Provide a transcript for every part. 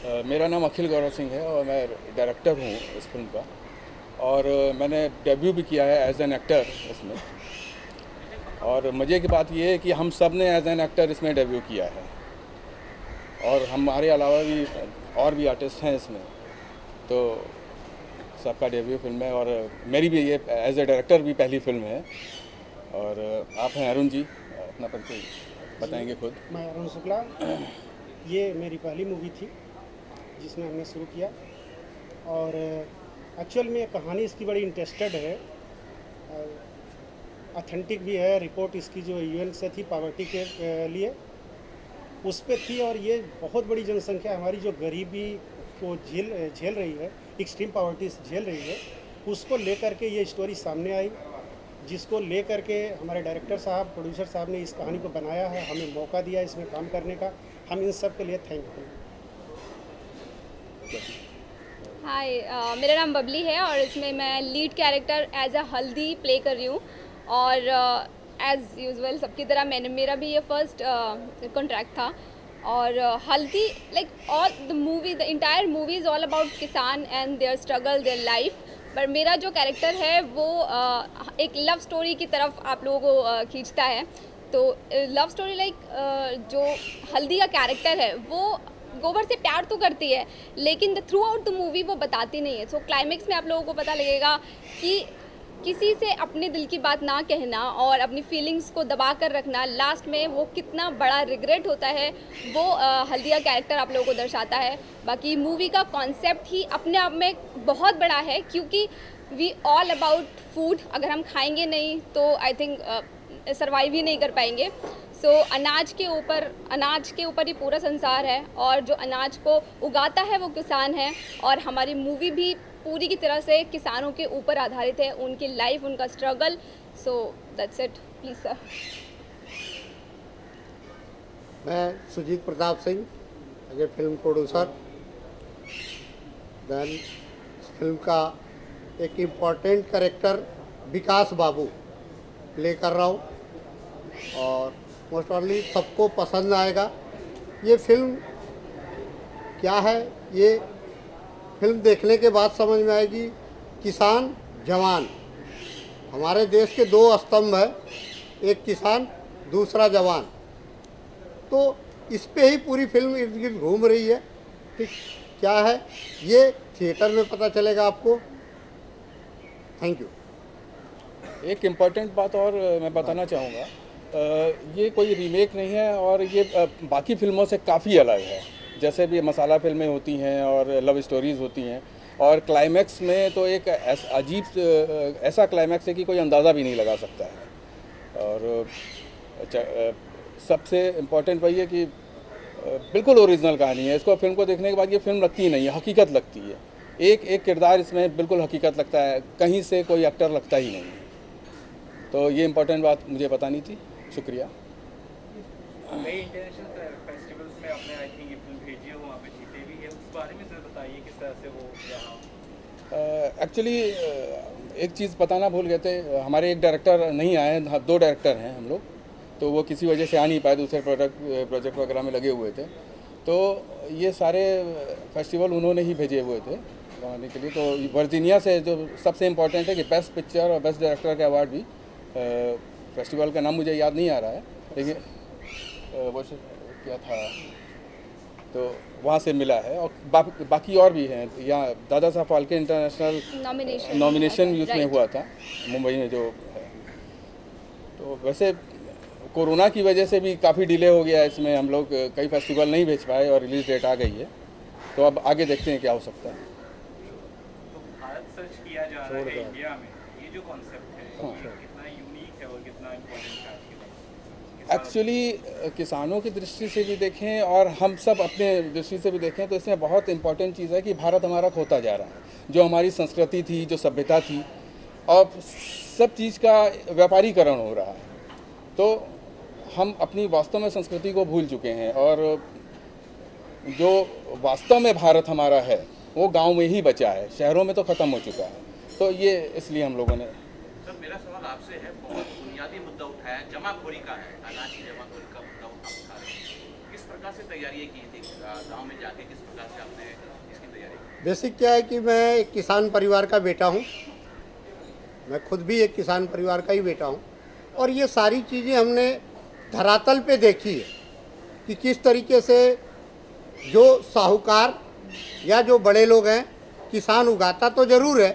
मेरा नाम अखिल गौरव सिंह है और मैं डायरेक्टर हूँ इस फिल्म का। और मैंने डेब्यू भी किया है एज एन एक्टर इसमें। और मज़े की बात ये है कि हम सब ने एज एन एक्टर इसमें डेब्यू किया है और हमारे अलावा भी और भी आर्टिस्ट हैं इसमें। तो सबका डेब्यू फिल्म है और मेरी भी ये एज ए डायरेक्टर भी पहली फिल्म है। और आप हैं अरुण जी, अपना परिचय बताएंगे खुद। मैं अरुण शुक्ला। ये मेरी पहली मूवी थी जिसमें हमने शुरू किया और एक्चुअल में कहानी इसकी बड़ी इंटरेस्टेड है, ऑथेंटिक भी है। रिपोर्ट इसकी जो यूएन से थी पॉवर्टी के लिए उस पर थी और ये बहुत बड़ी जनसंख्या हमारी जो गरीबी को झेल रही है, एक्सट्रीम पॉवर्टी झेल रही है, उसको लेकर के ये स्टोरी सामने आई, जिसको लेकर के हमारे डायरेक्टर साहब, प्रोड्यूसर साहब ने इस कहानी को बनाया है, हमें मौका दिया इसमें काम करने का। हम इन सब के लिए थैंकफुल। हाय, मेरा नाम बबली है और इसमें मैं लीड कैरेक्टर एज अ हल्दी प्ले कर रही हूँ। और एज़ यूजुअल सबकी तरह मेरा भी ये फर्स्ट कॉन्ट्रैक्ट था। और Haldi like all the movie, the entire movie is all about kisan and their struggle, their life. पर मेरा जो कैरेक्टर है वो एक लव स्टोरी की तरफ आप लोगों को खींचता है। तो लव स्टोरी लाइक जो हल्दी का कैरेक्टर है वो गोबर से प्यार तो करती है, लेकिन the through out the movie वो बताती नहीं है। सो क्लाइमेक्स में आप लोगों को पता लगेगा कि किसी से अपने दिल की बात ना कहना और अपनी फीलिंग्स को दबा कर रखना, लास्ट में वो कितना बड़ा रिग्रेट होता है, वो हल्दी का कैरेक्टर आप लोगों को दर्शाता है। बाकी मूवी का कॉन्सेप्ट ही अपने आप में बहुत बड़ा है, क्योंकि वी ऑल अबाउट फूड। अगर हम खाएंगे नहीं तो आई थिंक सर्वाइव ही नहीं कर पाएंगे। सो अनाज के ऊपर ही पूरा संसार है और जो अनाज को उगाता है वो किसान है। और हमारी मूवी भी पूरी की तरह से किसानों के ऊपर आधारित है, उनकी लाइफ, उनका struggle. So that's it, please sir. मैं Sujeet Pratap Singh as a film producer. Then इस फिल्म का एक important character Vikas Babu play कर रहा हूँ और मोस्ट ऑनली सबको पसंद आएगा। ये फिल्म क्या है, ये फिल्म देखने के बाद समझ में आएगी। किसान जवान, हमारे देश के दो स्तंभ है, एक किसान दूसरा जवान। तो इस पे ही पूरी फिल्म इर्द गिर्द घूम रही है। ठीक क्या है ये थिएटर में पता चलेगा आपको। Thank you. एक इम्पॉर्टेंट बात और मैं बताना चाहूँगा, ये कोई रीमेक नहीं है और ये बाकी फिल्मों से काफ़ी अलग है। जैसे भी मसाला फिल्में होती हैं और लव स्टोरीज़ होती हैं, और क्लाइमैक्स में तो एक ऐसा क्लाइमैक्स है कि कोई अंदाज़ा भी नहीं लगा सकता है। और सबसे इम्पॉर्टेंट वही है कि बिल्कुल ओरिजिनल कहानी है। इसको फिल्म को देखने के बाद ये फिल्म लगती ही नहीं है, हकीकत लगती है। एक एक किरदार इसमें बिल्कुल हकीकत लगता है, कहीं से कोई एक्टर लगता ही नहीं है। तो ये इम्पोर्टेंट बात मुझे बतानी थी। शुक्रिया। कई इंटरनेशनल फेस्टिवल्स में आपने आई थिंक ये फिल्म भेजी है, वहाँ पे जीते भी है, उस बारे में ज़रा बताइए किस तरह से वो रहा। एक्चुअली एक चीज़ बताना भूल गए थे, हमारे एक डायरेक्टर नहीं आए, दो डायरेक्टर हैं हम लोग, तो वो किसी वजह से आ नहीं पाए, दूसरे प्रोजेक्ट वगैरह में लगे हुए थे। तो ये सारे फेस्टिवल उन्होंने ही भेजे हुए थे बनाने के लिए। तो वर्जीनिया से जो सबसे इम्पोर्टेंट है कि बेस्ट पिक्चर और बेस्ट डायरेक्टर का अवार्ड भी, फेस्टिवल का नाम मुझे याद नहीं आ रहा है, लेकिन वो क्या था, तो वहाँ से मिला है। और बाकी और भी हैं। यहाँ दादा साहब फाल्के इंटरनेशनल नॉमिनेशन भी उसमें हुआ था मुंबई में जो है। तो वैसे कोरोना की वजह से भी काफ़ी डिले हो गया इसमें, हम लोग कई फेस्टिवल नहीं भेज पाए और रिलीज डेट आ गई है। तो अब आगे देखते हैं क्या हो सकता है। तो भारत सर्च किया जा रहा है इंडिया में, ये जो कॉन्सेप्ट है ये कितना यूनिक है और कितना इम्पोर्टेंट है आज के लिए। एक्चुअली किसानों की दृष्टि से भी देखें और हम सब अपने दृष्टि से भी देखें तो इसमें बहुत इम्पोर्टेंट चीज़ है कि भारत हमारा खोता जा रहा है। जो हमारी संस्कृति थी, जो सभ्यता थी, और सब चीज़ का व्यापारीकरण हो रहा है। तो हम अपनी वास्तव में संस्कृति को भूल चुके हैं और जो वास्तव में भारत हमारा है वो गांव में ही बचा है, शहरों में तो ख़त्म हो चुका है। तो ये इसलिए हम लोगों ने। सर मेरा सवाल आपसे है, बहुत बुनियादी मुद्दा उठाया, जमाखोरी का है, अनाज की जमाखोरी का मुद्दा उठा रहे हैं। किस प्रकार से तैयारियां की थी गांव में जाके, किस प्रकार से आपने इसकी तैयारी की? बेसिक क्या है कि मैं एक किसान परिवार का बेटा हूँ, मैं खुद भी एक किसान परिवार का ही बेटा हूँ, और ये सारी चीज़ें हमने धरातल पे देखी है कि किस तरीके से जो साहूकार या जो बड़े लोग हैं, किसान उगाता तो ज़रूर है,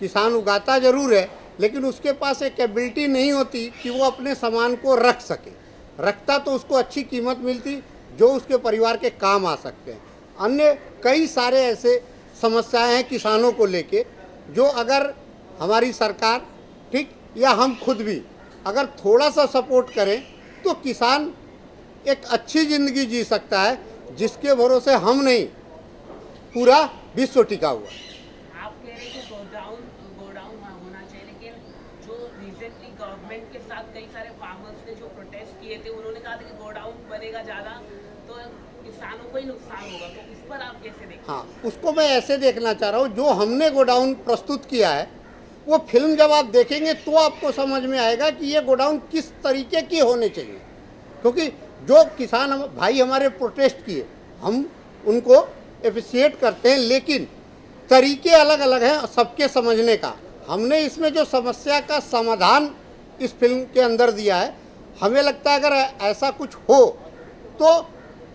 किसान उगाता ज़रूर है, लेकिन उसके पास एक एबिलिटी नहीं होती कि वो अपने सामान को रख सके। रखता तो उसको अच्छी कीमत मिलती जो उसके परिवार के काम आ सकते हैं। अन्य कई सारे ऐसे समस्याएं हैं किसानों को लेके, जो अगर हमारी सरकार ठीक या हम खुद भी अगर थोड़ा सा सपोर्ट करें तो किसान एक अच्छी ज़िंदगी जी सकता है, जिसके भरोसे हम नहीं, पूरा विश्व टिका हुआ है। आप कह रहे हैं कि गोडाउन होना चाहिए, लेकिन जो रिसेंटली गवर्नमेंट के साथ कई सारे फार्मर्स ने जो प्रोटेस्ट किए थे, उन्होंने कहा था कि गोडाउन बनेगा ज़्यादा तो किसानों को ही नुकसान होगा, तो इस पर आप कैसे देखते हैं? हाँ, उसको मैं ऐसे देखना चाह रहा हूँ, जो हमने गोडाउन प्रस्तुत किया है वो फिल्म जब आप देखेंगे तो आपको समझ में आएगा कि ये गोडाउन किस तरीके की होने चाहिए। क्योंकि जो किसान भाई हमारे प्रोटेस्ट किए, हम उनको एप्रिशिएट करते हैं, लेकिन तरीके अलग अलग हैं सबके समझने का। हमने इसमें जो समस्या का समाधान इस फिल्म के अंदर दिया है, हमें लगता है अगर ऐसा कुछ हो तो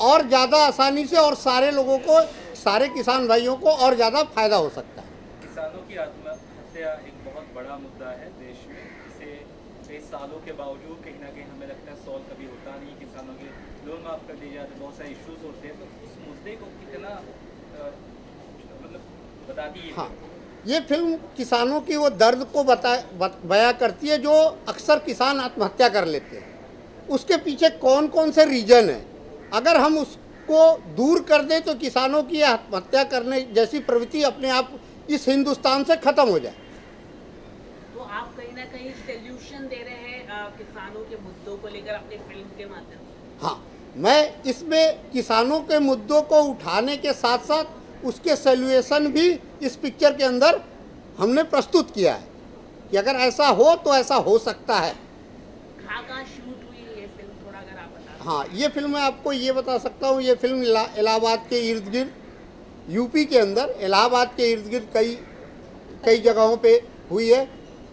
और ज़्यादा आसानी से और सारे लोगों को, सारे किसान भाइयों को और ज़्यादा फायदा हो सकता है। किसानों की आत्महत्या एक बहुत बड़ा मुद्दा है देश में। इसे कई सालों के बावजूद कहीं ना कहीं हमें लगता है सॉल्व कभी होता नहीं। किसानों के लोन माफ कर दिए जाते, बहुत सारे इश्यूज होते हैं, तो उस मुद्दे को कितना मतलब बताती है? हाँ, ये फिल्म किसानों की वो दर्द को बयां करती है जो अक्सर किसान आत्महत्या कर लेते हैं। उसके पीछे कौन कौन से रीजन है, अगर हम उसको दूर कर दें तो किसानों की आत्महत्या करने जैसी प्रवृत्ति अपने आप इस हिंदुस्तान से ख़त्म हो जाए। तो आप कहीं ना कहीं सॉल्यूशन दे रहे हैं किसानों के मुद्दों को लेकर अपनी फिल्म के माध्यम से? हाँ, मैं इसमें किसानों के मुद्दों को उठाने के साथ साथ उसके सॉल्यूशन भी इस पिक्चर के अंदर हमने प्रस्तुत किया है कि अगर ऐसा हो तो ऐसा हो सकता है। कहाँ शूट हुई ये फिल्म, थोड़ा अगर आप बता। हाँ, ये फिल्म मैं आपको ये बता सकता हूँ, ये फिल्म इलाहाबाद के इर्द गिर्द, यूपी के अंदर इलाहाबाद के इर्द गिर्द कई जगहों पे हुई है।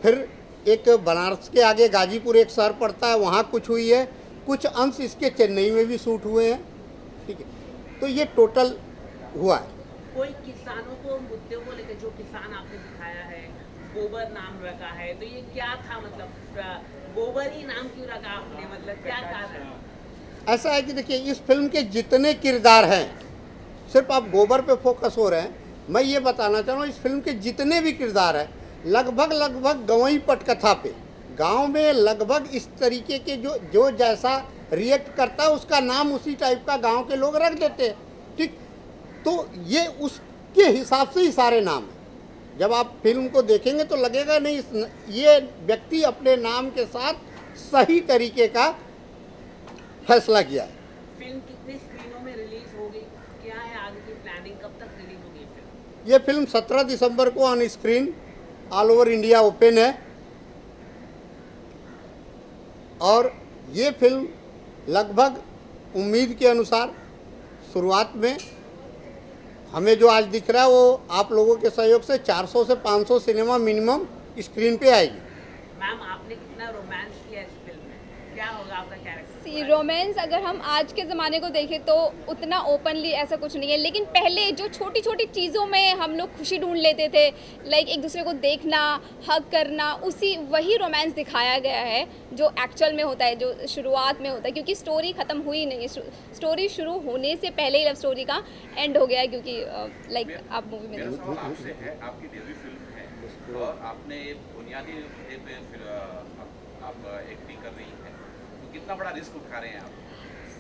फिर एक बनारस के आगे गाजीपुर एक शहर पड़ता है, वहाँ कुछ हुई है। कुछ अंश इसके चेन्नई में भी शूट हुए हैं। ठीक है, तो ये टोटल हुआ है। कोई किसानों को मुद्दों को लेकर जो किसान आपने दिखाया है, गोबर नाम रखा है, तो ये क्या था? मतलब गोबर ही नाम क्यों रखा आपने, मतलब क्या कारण? ऐसा है कि देखिए, इस फिल्म के जितने किरदार हैं, सिर्फ आप गोबर पे फोकस हो रहे हैं, मैं ये बताना चाह रहा हूँ इस फिल्म के जितने भी किरदार हैं लगभग गंवई पटकथा पे, गांव में लगभग इस तरीके के जो जैसा रिएक्ट करता है उसका नाम उसी टाइप का गांव के लोग रख देते हैं। ठीक, तो ये उसके हिसाब से ही सारे नाम हैं। जब आप फिल्म को देखेंगे तो लगेगा नहीं ये व्यक्ति अपने नाम के साथ सही तरीके का फैसला किया है। फिल्म कितनी स्क्रीनों में रिलीज होगी, क्या है आगे की प्लानिंग, कब तक रिलीज होगी फिल्म? ये फिल्म 17 दिसंबर को on screen all over India open है, और ये फिल्म लगभग उम्मीद के अनुसार शुरुआत में हमें जो आज दिख रहा है वो आप लोगों के सहयोग से 400 से 500 सिनेमा मिनिमम स्क्रीन पे आएगी। मैम, आपने कितना रोमांस किया इस फिल्म में, क्या होगा आपका कैरेक्टर? रोमांस अगर हम आज के ज़माने को देखें तो उतना ओपनली ऐसा कुछ नहीं है, लेकिन पहले जो छोटी छोटी चीज़ों में हम लोग खुशी ढूंढ लेते थे, लाइक एक दूसरे को देखना, हग करना, वही रोमांस दिखाया गया है जो एक्चुअल में होता है, जो शुरुआत में होता है। क्योंकि स्टोरी ख़त्म हुई नहीं है, स्टोरी शुरू होने से पहले ही लव स्टोरी का एंड हो गया है। क्योंकि लाइक आप मूवी में मेरा सवाल आपसे है, आपकी डेब्यू फिल्म है और आपने बुनियादी मुद्दे पे फिर आप एक्टिंग कर रही हैं, तो कितना बड़ा रिस्क उठा रहे हैं आप?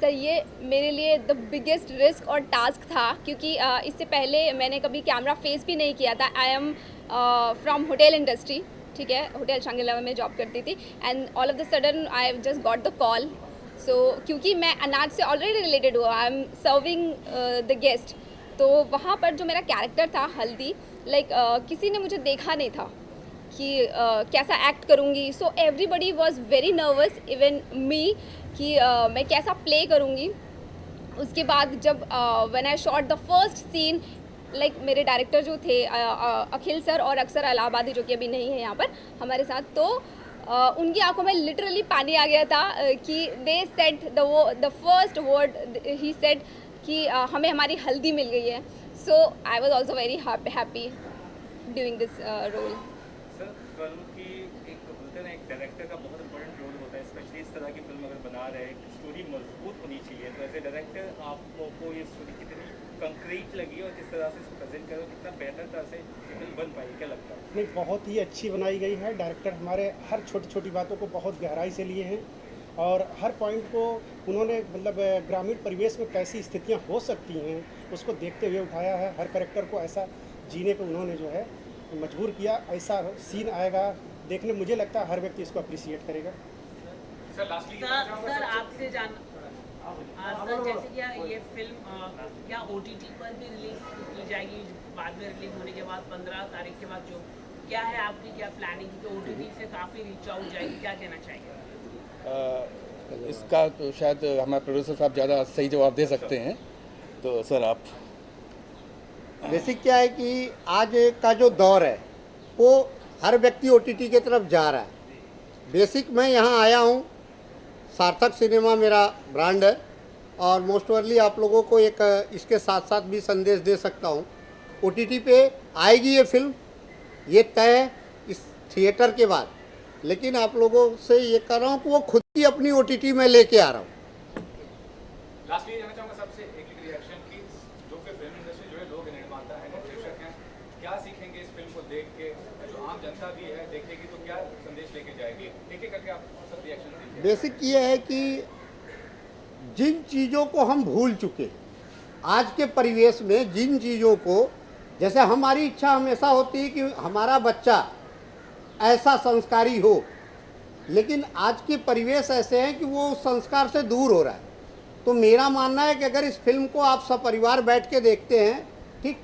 सर, ये मेरे लिए द बिगेस्ट रिस्क और टास्क था, क्योंकि इससे पहले मैंने कभी कैमरा फेस भी नहीं किया था। I am from hotel industry, ठीक है, होटल शांगिला में जॉब करती थी, and all of the sudden I just got the call. So क्योंकि मैं अनाज से ऑलरेडी रिलेटेड हुआ, I am serving the guest, तो वहाँ पर जो मेरा कैरेक्टर था हल्दी, लाइक किसी ने मुझे देखा नहीं था, कि कैसा एक्ट करूँगी. So everybody was very nervous, even me, कि मैं कैसा प्ले करूँगी. उसके बाद जब when I shot the first scene, like मेरे डायरेक्टर जो थे अखिल सर और अक्सर इलाहाबादी, जो कि अभी नहीं है यहाँ पर हमारे साथ, तो उनकी आंखों में लिटरली पानी आ गया था कि they said the first word ही सेड कि हमें हमारी हल्दी मिल गई है. So I was also very happy doing this role. Sir, film की एक बोलते हैं ना, एक डायरेक्टर का बहुत इंपॉर्टेंट रोल होता है, स्पेशली इस तरह की फिल्म अगर बना रहे हैं, स्टोरी मजबूत होनी चाहिए. तो एज ए डायरेक्टर आपको ये स्टोरी कितनी कंक्रीट लगी और किस तरह से इसको प्रेजेंट करो, कितना बेहतर तरह से फिल्म बन पाई, क्या लगता है? नहीं, बहुत ही अच्छी बनाई गई है. डायरेक्टर हमारे हर छोटी छोटी बातों को बहुत गहराई से लिए हैं और हर पॉइंट को उन्होंने मतलब ग्रामीण परिवेश में कैसी स्थितियां हो सकती हैं उसको देखते हुए उठाया है. हर कैरेक्टर को ऐसा जीने को उन्होंने जो है मजबूर किया. ऐसा सीन आएगा देखने, मुझे लगता है हर व्यक्ति इसको अप्रिशिएट करेगा. सर लास्टली सर आपसे जान सर, जैसे कि ये फिल्म क्या OTT पर भी रिलीज की जाएगी बाद में, रिलीज होने के बाद 15 तारीख के बाद, जो क्या है आपकी क्या प्लानिंग की? तो OTT से काफ़ी रीच आउट जाएगी, क्या कहना चाहिए? इसका तो शायद हमारे प्रोड्यूसर साहब ज़्यादा सही जवाब दे सकते हैं. तो सर आप. बेसिक क्या है कि आज का जो दौर है वो हर व्यक्ति OTT की तरफ जा रहा है. बेसिक मैं यहाँ आया हूँ, सार्थक सिनेमा मेरा ब्रांड है और मोस्ट ओवरली आप लोगों को एक इसके साथ साथ भी संदेश दे सकता हूँ. OTT पे आएगी ये फिल्म, ये तय है इस थिएटर के बाद. लेकिन आप लोगों से ये कर रहा हूँ कि वो खुद की अपनी OTT में लेके आ रहा हूँ. लास्टली ये जानना चाहूँगा सबसे एक रिएक्शन की, जो कि फिल्म इंडस्ट्री जो है, लोग निर्माता है, निर्देशक हैं, क्या सीखेंगे इस फिल्म को देख के? जो आम जनता भी है देखेगी तो क्या संदेश लेके जाएगी? एक एक करके आप सब रिएक्शन दीजिए. बेसिक ये है कि जिन चीज़ों को हम भूल चुके आज के परिवेश में, जिन चीज़ों को, जैसे हमारी इच्छा हमेशा होती है कि हमारा बच्चा ऐसा संस्कारी हो, लेकिन आज के परिवेश ऐसे हैं कि वो उस संस्कार से दूर हो रहा है. तो मेरा मानना है कि अगर इस फिल्म को आप सब परिवार बैठ के देखते हैं, ठीक,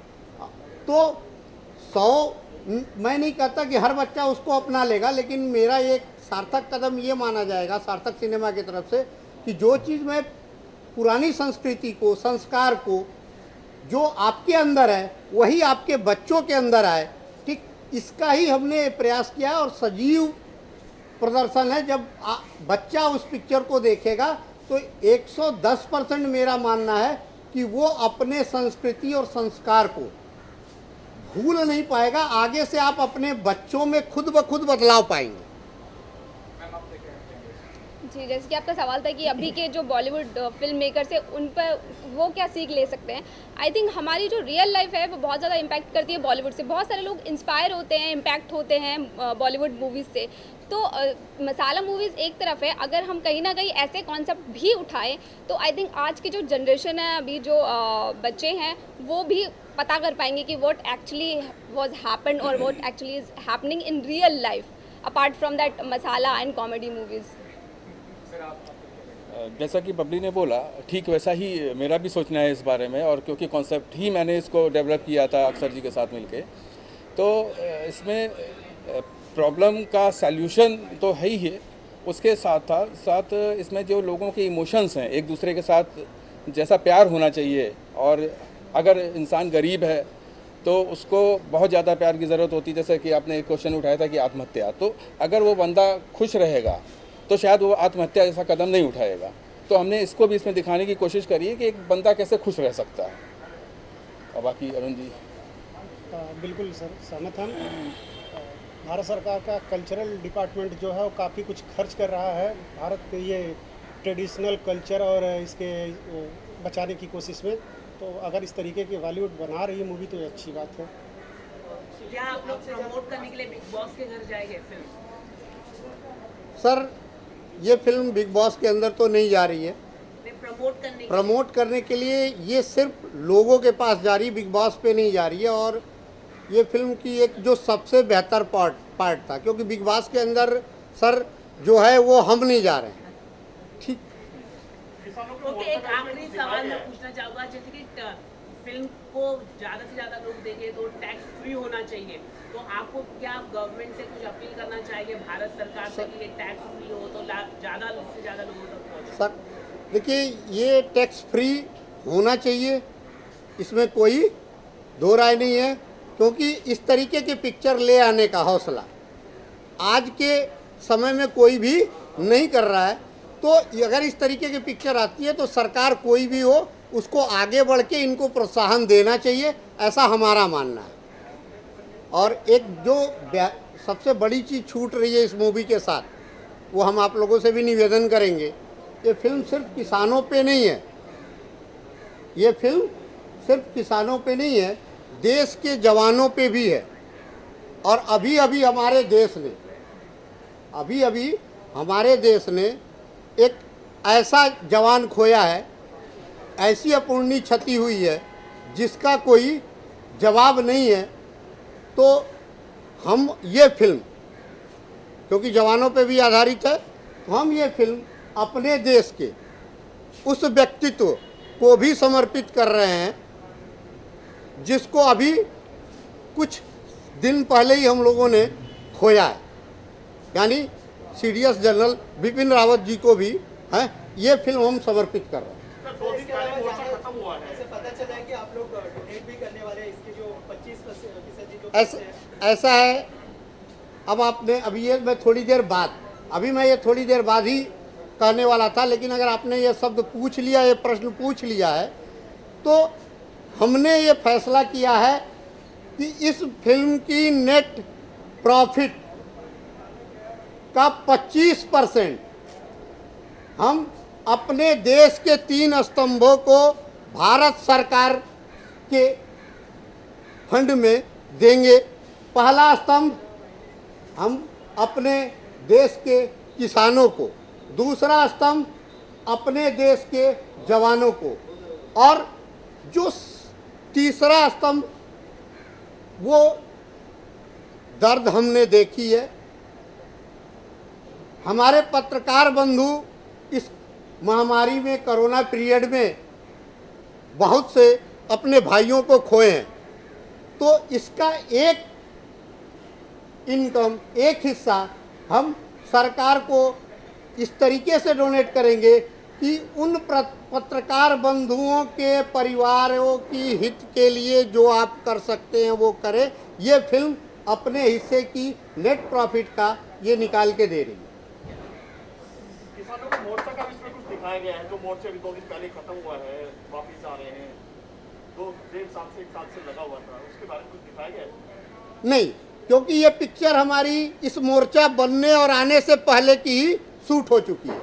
तो 100, मैं नहीं कहता कि हर बच्चा उसको अपना लेगा, लेकिन मेरा एक सार्थक कदम ये माना जाएगा सार्थक सिनेमा की तरफ से कि जो चीज़ में पुरानी संस्कृति को, संस्कार को, जो आपके अंदर है वही आपके बच्चों के अंदर आए, ठीक, इसका ही हमने प्रयास किया. और सजीव प्रदर्शन है. जब बच्चा उस पिक्चर को देखेगा तो 110% मेरा मानना है कि वो अपने संस्कृति और संस्कार को भूल नहीं पाएगा. आगे से आप अपने बच्चों में खुद ब खुद बदलाव पाएंगे. जी, जैसे कि आपका सवाल था कि अभी के जो बॉलीवुड फिल्म मेकर्स है उन पर वो क्या सीख ले सकते हैं. आई थिंक हमारी जो रियल लाइफ है वो बहुत ज़्यादा इम्पैक्ट करती है बॉलीवुड से. बहुत सारे लोग इंस्पायर होते हैं, इम्पैक्ट होते हैं बॉलीवुड मूवीज़ से. तो मसाला मूवीज़ एक तरफ है, अगर हम कहीं ना कहीं ऐसे कॉन्सेप्ट भी उठाएं तो आई थिंक आज की जो जनरेशन है, अभी जो बच्चे हैं, वो भी पता कर पाएंगे कि व्हाट एक्चुअली वाज हैपेंड और what actually is happening in real life, apart from that masala and comedy movies. जैसा कि बबली ने बोला, ठीक वैसा ही मेरा भी सोचना है इस बारे में. और क्योंकि कॉन्सेप्ट ही मैंने इसको डेवलप किया था अक्सर जी के साथ मिलके, तो इसमें प्रॉब्लम का सल्यूशन तो है ही है, उसके साथ इसमें जो लोगों के इमोशंस हैं, एक दूसरे के साथ जैसा प्यार होना चाहिए. और अगर इंसान गरीब है तो उसको बहुत ज़्यादा प्यार की ज़रूरत होती है. जैसे कि आपने एक क्वेश्चन उठाया था कि आत्महत्या, तो अगर वो बंदा खुश रहेगा तो शायद वो आत्महत्या जैसा कदम नहीं उठाएगा. तो हमने इसको भी इसमें दिखाने की कोशिश करी है कि एक बंदा कैसे खुश रह सकता है. और बाकी अरुण जी. बिल्कुल सर, सहमत हम. भारत सरकार का कल्चरल डिपार्टमेंट जो है वो काफ़ी कुछ खर्च कर रहा है भारत के ये ट्रेडिशनल कल्चर और इसके बचाने की कोशिश में. तो अगर इस तरीके की बॉलीवुड बना रही है मूवी तो ये अच्छी बात है. क्या आप लोग प्रमोट करने के लिए बिग बॉस के घर जाएंगे फिल्म? सर, ये फिल्म बिग बॉस के अंदर तो नहीं जा रही है. प्रमोट करने के लिए ये सिर्फ लोगों के पास जा रही है, बिग बॉस पे नहीं जा रही है. और ये फिल्म की एक जो सबसे बेहतर पार्ट था, क्योंकि बिग बॉस के अंदर सर जो है वो हम नहीं जा रहे हैं. ठीक. ओके, एक आखिरी सवाल मैं पूछना चाहूँगा. जैसे कि फिल्म को ज़्यादा से ज़्यादा लोग देखें तो टैक्स फ्री होना चाहिए, तो आपको क्या गवर्नमेंट से कुछ अपील करना चाहिए भारत सरकार से कि ये टैक्स फ्री हो तो ज़्यादा से ज़्यादा लोगों तक पहुँचे? सर देखिए, ये टैक्स फ्री होना चाहिए, इसमें कोई दो राय नहीं है, क्योंकि इस तरीके की पिक्चर ले आने का हौसला आज के समय में कोई भी नहीं कर रहा है। तो अगर इस तरीके की पिक्चर आती है तो सरकार कोई भी हो उसको आगे बढ़ के इनको प्रोत्साहन देना चाहिए, ऐसा हमारा मानना है। और एक जो सबसे बड़ी चीज़ छूट रही है इस मूवी के साथ, वो हम आप लोगों से भी निवेदन करेंगे, ये फिल्म सिर्फ किसानों पे नहीं है, ये फिल्म सिर्फ किसानों पे नहीं है, देश के जवानों पे भी है। और अभी अभी हमारे देश ने एक ऐसा जवान खोया है, ऐसी अपूर्णीय क्षति हुई है जिसका कोई जवाब नहीं है। तो हम ये फिल्म, क्योंकि जवानों पे भी आधारित है, तो हम ये फिल्म अपने देश के उस व्यक्तित्व को भी समर्पित कर रहे हैं जिसको अभी कुछ दिन पहले ही हम लोगों ने खोया है, यानी सीडीएस जनरल बिपिन रावत जी को भी है ये फिल्म हम समर्पित कर रहे हैं। पता चला है कि आप लोग डोनेट भी करने वाले हैं, इसके जो 25% ऐसा है। अब आपने अभी ये मैं थोड़ी देर बाद ही कहने वाला था, लेकिन अगर आपने ये शब्द पूछ लिया, ये प्रश्न पूछ लिया है, तो हमने ये फैसला किया है कि इस फिल्म की नेट प्रॉफिट का 25% हम अपने देश के 3 स्तंभों को भारत सरकार के फंड में देंगे। पहला स्तंभ हम अपने देश के किसानों को, दूसरा स्तंभ अपने देश के जवानों को, और जो तीसरा स्तंभ वो दर्द हमने देखी है। हमारे पत्रकार बंधु इस महामारी में, कोरोना पीरियड में बहुत से अपने भाइयों को खोए हैं, तो इसका एक इनकम, एक हिस्सा हम सरकार को इस तरीके से डोनेट करेंगे कि उन पत्रकार बंधुओं के परिवारों की हित के लिए जो आप कर सकते हैं वो करें। ये फिल्म अपने हिस्से की नेट प्रॉफिट का ये निकाल के दे रही है। किसानों को मोर्चा का भी इसमें कुछ दिखाया गया है, जो मोर्चे भी 2 दिन पहले खत्म हुआ है, वापिस आ रहे हैं, 2-1.5 साल से 1 साल से लगा हुआ था, उसके बारे में कुछ दिखाया गया है? नहीं, क्योंकि ये पिक्चर हमारी इस मोर्चा बनने और आने से पहले की ही शूट हो चुकी है।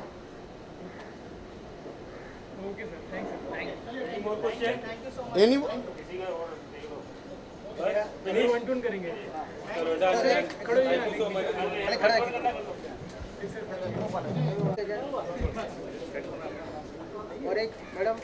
और एक मैडम